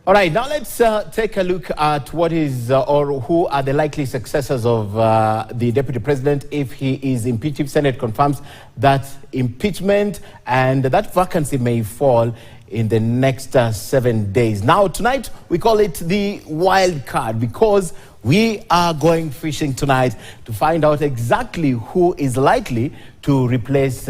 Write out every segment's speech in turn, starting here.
All right, now let's take a look at what is or who are the likely successors of the deputy president if he is impeached. If Senate confirms that impeachment, and that vacancy may fall in the next 7 days. Now, tonight, we call it the wild card because we are going fishing tonight to find out exactly who is likely to replace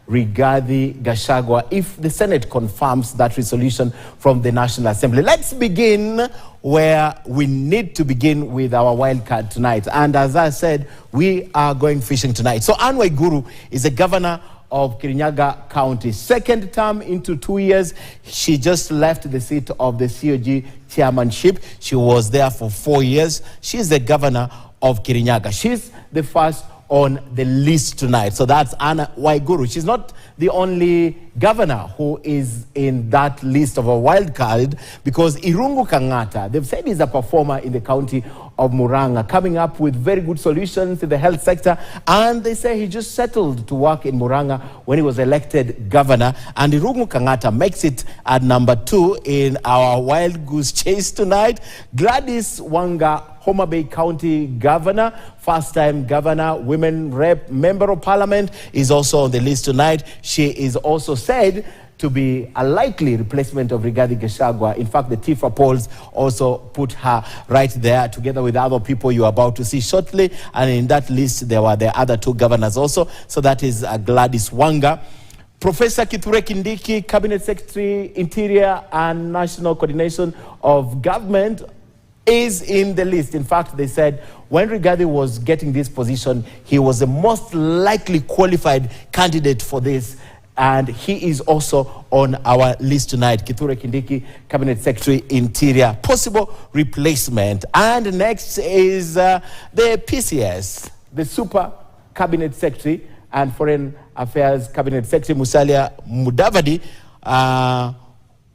Rigathi Gachagua if the Senate confirms that resolution from the National Assembly. Let's begin where we need to begin with our wild card tonight. And as I said, we are going fishing tonight. So Anne Waiguru is the governor of Kirinyaga County. Second term into 2 years. She just left the seat of the COG chairmanship. She was there for 4 years. She's the governor of Kirinyaga. She's the first on the list tonight. So that's Anne Waiguru. She's not the only governor who is in that list of a wild card because Irungu Kang'ata, they've said he's a performer in the county of Murang'a, coming up with very good solutions in the health sector. And they say he just settled to work in Murang'a when he was elected governor. And Irungu Kang'ata makes it at number 2 in our wild goose chase tonight. Gladys Wanga, Homa Bay County Governor, first-time governor, women rep, member of parliament, is also on the list tonight. She is also said to be a likely replacement of Rigathi Gachagua. In fact, the TIFA polls also put her right there together with other people you are about to see shortly. And in that list, there were the other 2 governors also. So that is Gladys Wanga. Professor Kithure Kindiki, Cabinet Secretary, Interior and National Coordination of Government, is in the list. In fact, they said when Rigathi was getting this position, he was the most likely qualified candidate for this. And he is also on our list tonight. Kithure Kindiki, Cabinet Secretary, Interior, possible replacement. And next is the PCS, the Super Cabinet Secretary and Foreign Affairs Cabinet Secretary, Musalia Mudavadi,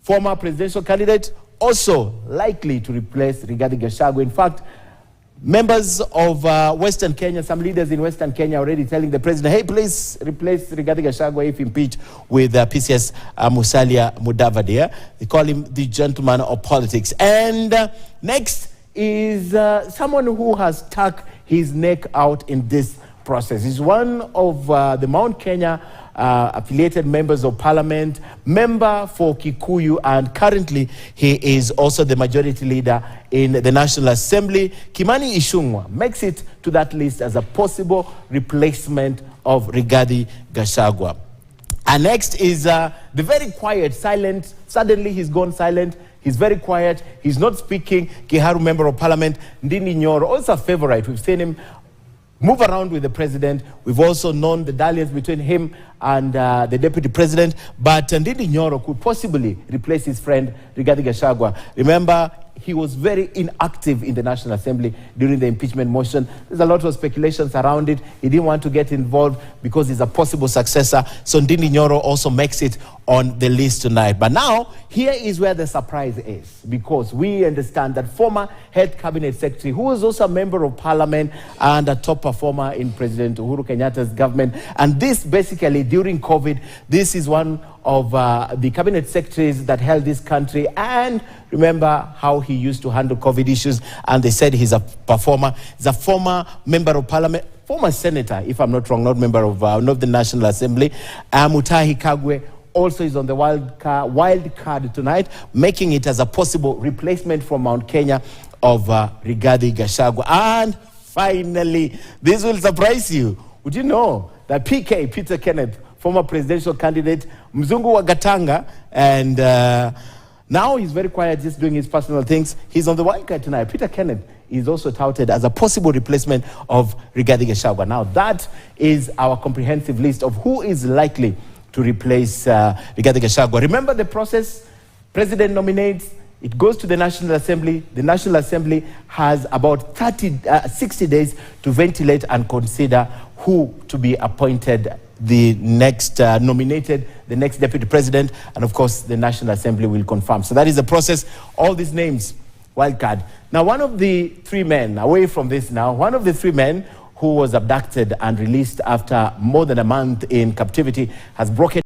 former presidential candidate, also likely to replace Rigathi Gachagua. In fact, members of Western Kenya, some leaders in Western Kenya are already telling the president, hey, please replace Rigathi Gachagua if impeached with PCS Musalia Mudavadi. Yeah? They call him the gentleman of politics. And next is someone who has stuck his neck out in this process. He's one of the Mount Kenya affiliated members of parliament, member for Kikuyu, and currently he is also the majority leader in the National Assembly. Kimani Ichung'wah makes it to that list as a possible replacement of Rigathi Gachagua. And next is the very quiet, silent, suddenly he's gone silent. He's very quiet, he's not speaking. Kiharu, member of parliament, Ndindi Nyoro, also a favorite. We've seen him move around with the president. We've also known the dalliance between him and the deputy president. But Ndindi Nyoro could possibly replace his friend Rigathi Gachagua. Remember, he was very inactive in the National Assembly during the impeachment motion. There's a lot of speculations around it. He didn't want to get involved because he's a possible successor. So Ndindi Nyoro also makes it on the list tonight. But now, here is where the surprise is, because we understand that former head cabinet secretary, who was also a member of parliament and a top performer in President Uhuru Kenyatta's government, and this basically during COVID, this is one of the cabinet secretaries that held this country, and remember how he used to handle COVID issues, and they said he's a performer. He's a former member of parliament, former senator, if I'm not wrong, not member of not the National Assembly. Mutahi Kagwe also is on the wild card tonight, making it as a possible replacement from Mount Kenya of Rigathi Gachagua. And finally, this will surprise you. Would you know that PK, Peter Kenneth, former presidential candidate, Mzungu wa Gatanga, and now he's very quiet, just doing his personal things. He's on the wild card tonight. Peter Kenneth is also touted as a possible replacement of Rigathi Gachagua. Now, that is our comprehensive list of who is likely to replace Rigathi Gachagua. Remember the process. President nominates, it goes to the National Assembly. The National Assembly has about 60 days to ventilate and consider who to be appointed the next nominated, the next deputy president, and of course the National Assembly will confirm. So that is the process. All these names, wildcard. Now, one of the 3 men, away from this now, one of the 3 men who was abducted and released after more than a month in captivity has broken